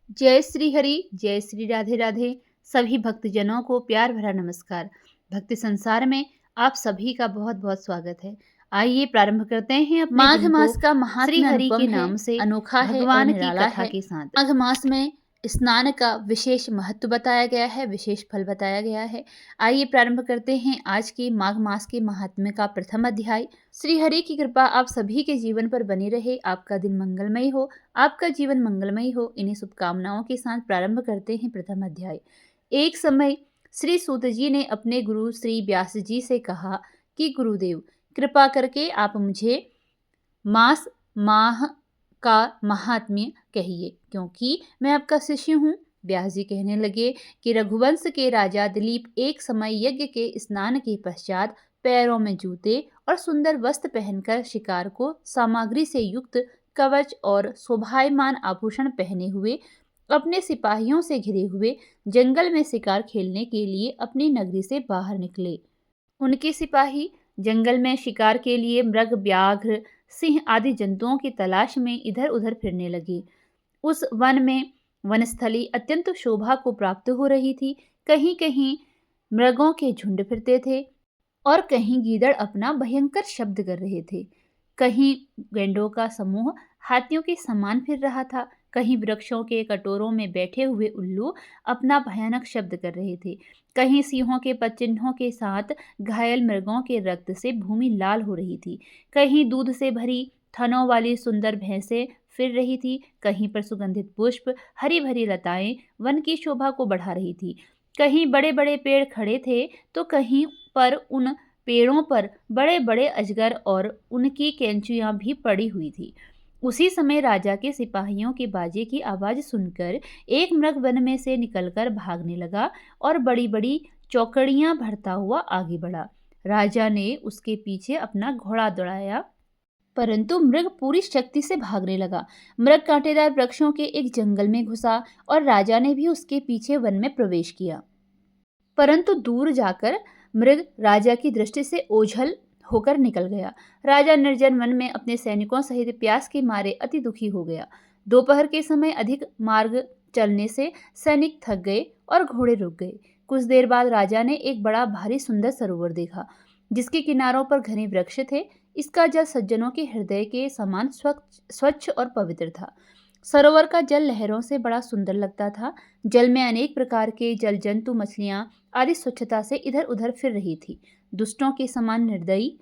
जय श्री हरि, जय श्री राधे राधे। सभी भक्तजनों को प्यार भरा नमस्कार। भक्ति संसार में आप सभी का बहुत बहुत स्वागत है। आइए प्रारंभ करते हैं अपने माघ दिन मास को का श्री महात्म्य हरि अनुपम के है, नाम से, अनोखा है और भगवान की निराला कथा है। के साथ। माघ मास में स्नान का विशेष महत्व बताया गया है, विशेष फल बताया गया है। आइए प्रारंभ करते हैं आज के माघ मास के महात्म्य का प्रथम अध्याय। श्री हरि की कृपा आप सभी के जीवन पर बनी रहे, आपका दिन मंगलमय हो, आपका जीवन मंगलमय हो। इन्हीं शुभकामनाओं के साथ प्रारंभ करते हैं प्रथम अध्याय। एक समय श्री सूत जी ने अपने गुरु श्री व्यास जी से कहा कि गुरुदेव, कृपा करके आप मुझे मास माह का महात्म्य कहिए, क्योंकि मैं आपका शिष्य हूँ। व्यास जी कहने लगे कि रघुवंश के राजा दिलीप एक समय यज्ञ के स्नान के पश्चात पैरों में जूते और सुंदर वस्त्र पहनकर शिकार को सामग्री से युक्त कवच और शोभायमान आभूषण पहने हुए अपने सिपाहियों से घिरे हुए जंगल में शिकार खेलने के लिए अपनी नगरी से बाहर निकले। उनके सिपाही जंगल में शिकार के लिए मृग, व्याघ्र, सिंह आदि जंतुओं की तलाश में इधर उधर फिरने लगे। उस वन में वनस्थली अत्यंत शोभा को प्राप्त हो रही थी। कहीं कहीं मृगों के झुंड फिरते थे और कहीं गीदड़ अपना भयंकर शब्द कर रहे थे। कहीं गैंडों का समूह हाथियों के समान फिर रहा था। कहीं वृक्षों के कटोरों में बैठे हुए उल्लू अपना भयानक शब्द कर रहे थे। कहीं सिंहों के पदचिन्हों के साथ घायल मृगों के रक्त से भूमि लाल हो रही थी। कहीं दूध से भरी थनों वाली सुंदर भैंसें फिर रही थी। कहीं पर सुगंधित पुष्प, हरी भरी लताएं वन की शोभा को बढ़ा रही थी। कहीं बड़े बड़े पेड़ खड़े थे तो कहीं पर उन पेड़ों पर बड़े बड़े अजगर और उनकी कैंचियां भी पड़ी हुई थी। उसी समय राजा के सिपाहियों के बाजे की आवाज सुनकर एक मृग वन में से निकलकर भागने लगा और बड़ी बड़ी चौकड़ियां भरता हुआ आगे बढ़ा। राजा ने उसके पीछे अपना घोड़ा दौड़ाया, परंतु मृग पूरी शक्ति से भागने लगा। मृग कांटेदार वृक्षों के एक जंगल में घुसा और राजा ने भी उसके पीछे वन में प्रवेश किया, परंतु दूर जाकर मृग राजा की दृष्टि से ओझल होकर निकल गया। राजा निर्जन वन में अपने सैनिकों सहित प्यास के मारे अति दुखी हो गया। दोपहर के समय अधिक मार्ग चलने से सैनिक थक गए और घोड़े रुक गए। कुछ देर बाद राजा ने एक बड़ा भारी सुंदर सरोवर देखा, जिसके किनारों पर घने वृक्ष थे। इसका जल सज्जनों के हृदय के समान स्वच्छ और पवित्र था। सरोवर का जल लहरों से बड़ा सुंदर लगता था। जल में अनेक प्रकार के जल जंतु, मछलियां आदि स्वच्छता से इधर उधर फिर रही थी। दुष्टों के समान निर्दयी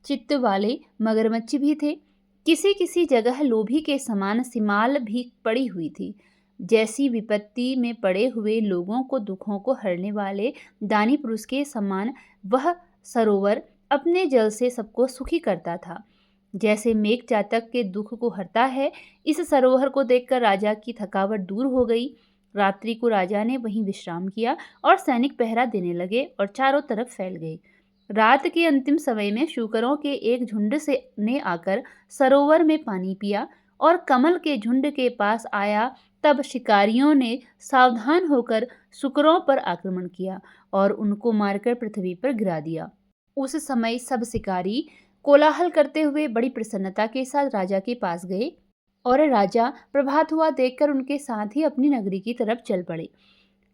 चित्त वाले मगरमच्छ भी थे। किसी किसी जगह लोभी के समान सिमाल भी पड़ी हुई थी। जैसी विपत्ति में पड़े हुए लोगों को दुखों को हरने वाले दानी पुरुष के समान वह सरोवर अपने जल से सबको सुखी करता था। जैसे मेघ चातक के दुख को हरता है, इस सरोवर को देखकर राजा की थकावट दूर हो गई। रात्रि को राजा ने वहीं विश्राम किया और सैनिक पहरा देने लगे और चारों तरफ फैल गए। रात के अंतिम समय में शूकरों के एक झुंड से ने आकर सरोवर में पानी पिया और कमल के झुंड के पास आया। तब शिकारियों ने सावधान होकर शुकरों पर आक्रमण किया और उनको मारकर पृथ्वी पर गिरा दिया। उस समय सब शिकारी कोलाहल करते हुए बड़ी प्रसन्नता के साथ राजा के पास गए और राजा प्रभात हुआ देखकर उनके साथ ही अपनी नगरी की तरफ चल पड़े,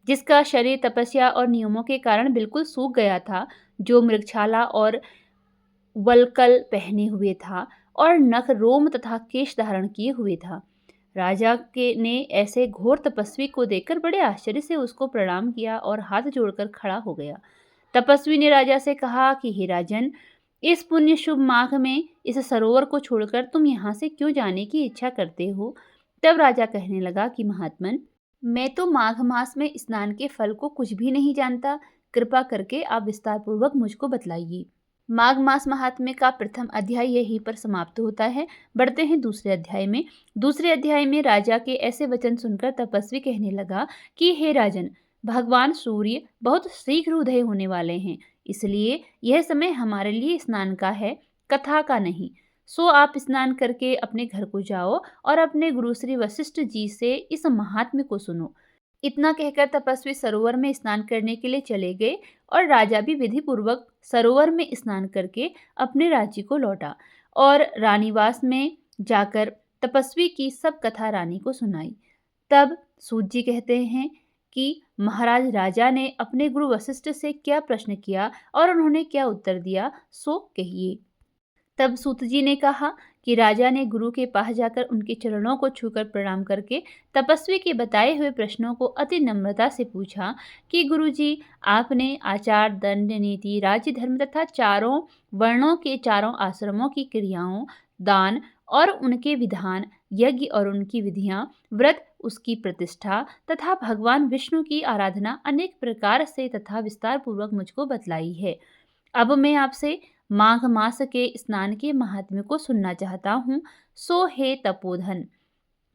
जिसका शरीर तपस्या और नियमों के कारण बिल्कुल सूख गया था, जो मृगछाला और वलकल पहने हुए था और नख, रोम तथा केश धारण किए हुए था। राजा के ने ऐसे घोर तपस्वी को देखकर बड़े आश्चर्य से उसको प्रणाम किया और हाथ जोड़कर खड़ा हो गया। तपस्वी ने राजा से कहा कि हे राजन, इस पुण्य शुभ माघ में इस सरोवर को छोड़कर तुम यहाँ से क्यों जाने की इच्छा करते हो? तब राजा कहने लगा कि महात्मन, मैं तो माघ मास में स्नान के फल को कुछ भी नहीं जानता। कृपा करके आप विस्तार पूर्वक मुझको बतलाइए। माघ मास महात्म्य का प्रथम अध्याय यहीं पर समाप्त होता है। बढ़ते हैं दूसरे अध्याय में। दूसरे अध्याय में राजा के ऐसे वचन सुनकर तपस्वी कहने लगा कि हे राजन, भगवान सूर्य बहुत शीघ्र उदय होने वाले हैं, इसलिए यह समय हमारे लिए स्नान का है, कथा का नहीं। सो आप स्नान करके अपने घर को जाओ और अपने गुरु श्री वशिष्ठ जी से इस महात्म्य को सुनो। इतना कहकर तपस्वी सरोवर में स्नान करने के लिए चले गए और राजा भी विधि पूर्वक सरोवर में स्नान करके अपने राज्य को लौटा और रानीवास में जाकर तपस्वी की सब कथा रानी को सुनाई। तब सूत जी कहते हैं कि महाराज राजा ने अपने गुरु वशिष्ठ से क्या प्रश्न किया और उन्होंने क्या उत्तर दिया, सो कहिए। तब सूत जी ने कहा कि राजा ने गुरु के पास जाकर उनके चरणों को छूकर प्रणाम करके तपस्वी के बताए हुए प्रश्नों को अति नम्रता से पूछा कि गुरु जी, आपने आचार, दंड, नीति, राज्य, धर्म तथा चारों वर्णों के चारों आश्रमों की क्रियाओं, दान और उनके विधान, यज्ञ और उनकी विधियां, व्रत, उसकी प्रतिष्ठा तथा भगवान विष्णु की आराधना अनेक प्रकार से तथा विस्तार पूर्वक मुझको बतलाई है। अब मैं आपसे माघ मास के स्नान के महात्म्य को सुनना चाहता हूँ, सो हे तपोधन,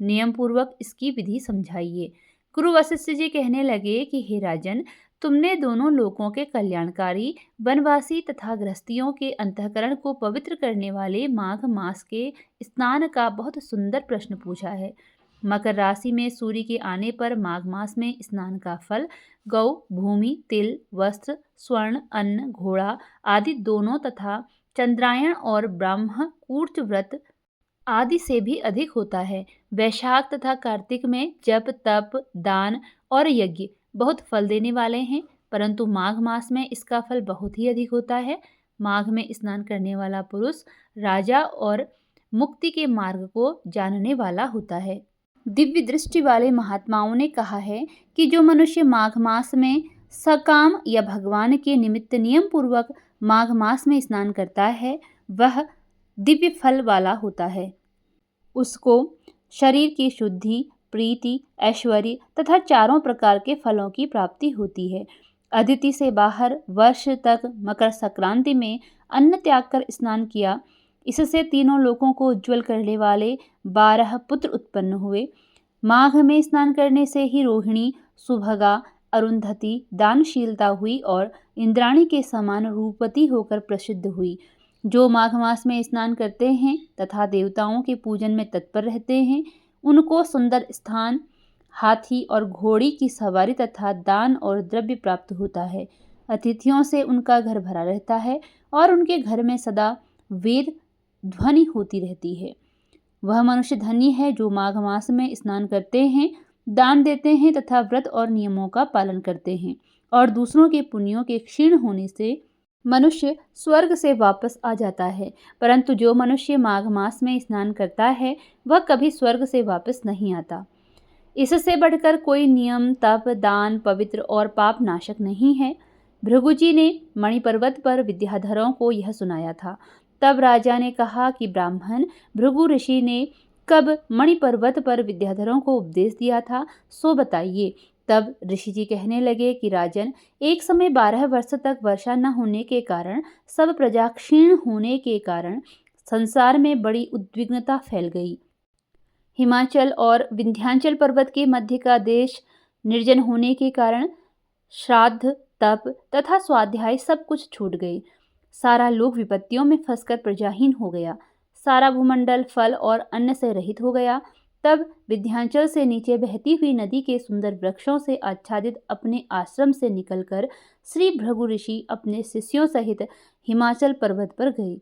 नियम पूर्वक इसकी विधि समझाइए। गुरु वशिष्ठ जी कहने लगे कि हे राजन, तुमने दोनों लोकों के कल्याणकारी, वनवासी तथा गृहस्थियों के अंतःकरण को पवित्र करने वाले माघ मास के स्नान का बहुत सुंदर प्रश्न पूछा है। मकर राशि में सूर्य के आने पर माघ मास में स्नान का फल गौ, भूमि, तिल, वस्त्र, स्वर्ण, अन्न, घोड़ा आदि दोनों तथा चंद्रायण और ब्रह्मकूर्त व्रत आदि से भी अधिक होता है। वैशाख तथा कार्तिक में जप, तप, दान और यज्ञ बहुत फल देने वाले हैं, परंतु माघ मास में इसका फल बहुत ही अधिक होता है। माघ में स्नान करने वाला पुरुष राजा और मुक्ति के मार्ग को जानने वाला होता है। दिव्य दृष्टि वाले महात्माओं ने कहा है कि जो मनुष्य माघ मास में सकाम या भगवान के निमित्त नियम पूर्वक माघ मास में स्नान करता है, वह दिव्य फल वाला होता है। उसको शरीर की शुद्धि, प्रीति, ऐश्वर्य तथा चारों प्रकार के फलों की प्राप्ति होती है। अदिति से बाहर वर्ष तक मकर संक्रांति में अन्न त्याग कर स्नान किया, इससे तीनों लोकों को उज्ज्वल करने वाले 12 पुत्र उत्पन्न हुए। माघ में स्नान करने से ही रोहिणी, सुभगा, अरुंधति दानशीलता हुई और इंद्राणी के समान रूपवती होकर प्रसिद्ध हुई। जो माघ मास में स्नान करते हैं तथा देवताओं के पूजन में तत्पर रहते हैं, उनको सुंदर स्थान, हाथी और घोड़ी की सवारी तथा दान और द्रव्य प्राप्त होता है। अतिथियों से उनका घर भरा रहता है और उनके घर में सदा वेद ध्वनि होती रहती है। वह मनुष्य धन्य है जो माघ मास में स्नान करते हैं, दान देते हैं तथा व्रत और नियमों का पालन करते हैं, और दूसरों के पुण्यों के क्षीण होने से मनुष्य स्वर्ग से वापस आ जाता है। परंतु जो मनुष्य माघ मास में स्नान करता है, वह कभी स्वर्ग से वापस नहीं आता। इससे बढ़कर कोई नियम, तप, दान, पवित्र और पाप नाशक नहीं है। भृगु जी ने मणिपर्वत पर विद्याधरों को यह सुनाया था। तब राजा ने कहा कि ब्राह्मण भृगु ऋषि ने कब मणिपर्वत पर विद्याधरों को उपदेश दिया था, सो बताइए। तब ऋषि जी कहने लगे कि राजन, एक समय 12 वर्ष तक वर्षा न होने के कारण, सब प्रजा क्षीण होने के कारण संसार में बड़ी उद्विग्नता फैल गई। हिमाचल और विंध्याचल पर्वत के मध्य का देश निर्जन होने के कारण श्राद्ध, तप तथा स्वाध्याय सब कुछ छूट गए। सारा लोक विपत्तियों में फंसकर प्रजाहीन हो गया। सारा भूमंडल फल और अन्न से रहित हो गया। तब विंध्याचल से नीचे बहती हुई नदी के सुंदर वृक्षों से आच्छादित अपने आश्रम से निकलकर श्री भृगु ऋषि अपने शिष्यों सहित हिमाचल पर्वत पर गए।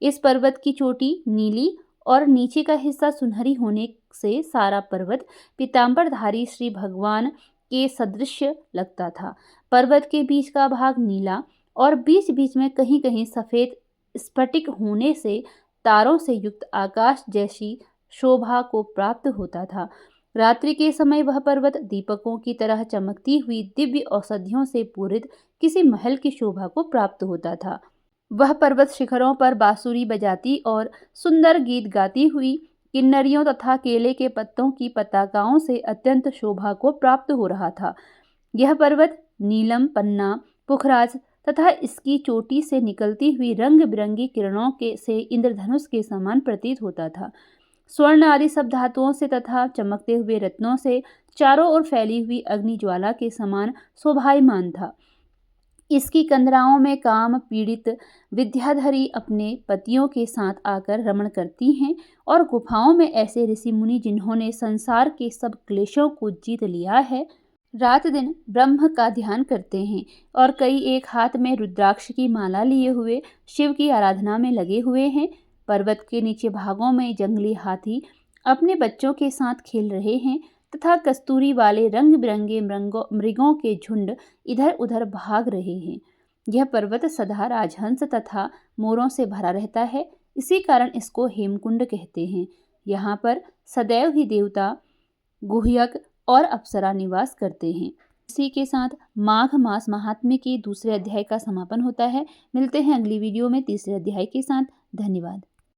इस पर्वत की चोटी नीली और नीचे का हिस्सा सुनहरी होने से सारा पर्वत पीतांबरधारी श्री भगवान के सदृश लगता था। पर्वत के बीच का भाग नीला और बीच बीच में कहीं कहीं सफेद स्फटिक होने से तारों से युक्त आकाश जैसी शोभा को प्राप्त होता था। रात्रि के समय वह पर्वत दीपकों की तरह चमकती हुई दिव्य औषधियों से पूरित किसी महल की शोभा को प्राप्त होता था। वह पर्वत शिखरों पर बांसुरी बजाती और सुंदर गीत गाती हुई किन्नरियों तथा केले के पत्तों की पताकाओं से अत्यंत शोभा को प्राप्त हो रहा था। यह पर्वत नीलम, पन्ना, पुखराज तथा इसकी चोटी से निकलती हुई रंग बिरंगी किरणों के से इंद्रधनुष के समान प्रतीत होता था। स्वर्ण आदि सब धातुओं से तथा चमकते हुए रत्नों से चारों ओर फैली हुई अग्नि ज्वाला के समान शोभायमान था। इसकी कंदराओं में काम पीड़ित विद्याधरी अपने पतियों के साथ आकर रमण करती हैं, और गुफाओं में ऐसे ऋषि मुनि जिन्होंने संसार के सब क्लेशों को जीत लिया है, रात दिन ब्रह्म का ध्यान करते हैं, और कई एक हाथ में रुद्राक्ष की माला लिए हुए शिव की आराधना में लगे हुए हैं। पर्वत के नीचे भागों में जंगली हाथी अपने बच्चों के साथ खेल रहे हैं तथा कस्तूरी वाले रंग बिरंगे मृगों के झुंड इधर उधर भाग रहे हैं। यह पर्वत सदा राजहंस तथा मोरों से भरा रहता है, इसी कारण इसको हेमकुंड कहते हैं। यहाँ पर सदैव ही देवता, गुह्यक और अप्सरा निवास करते हैं। इसी के साथ माघ मास महात्म्य के दूसरे अध्याय का समापन होता है। मिलते हैं अगली वीडियो में तीसरे अध्याय के साथ। धन्यवाद।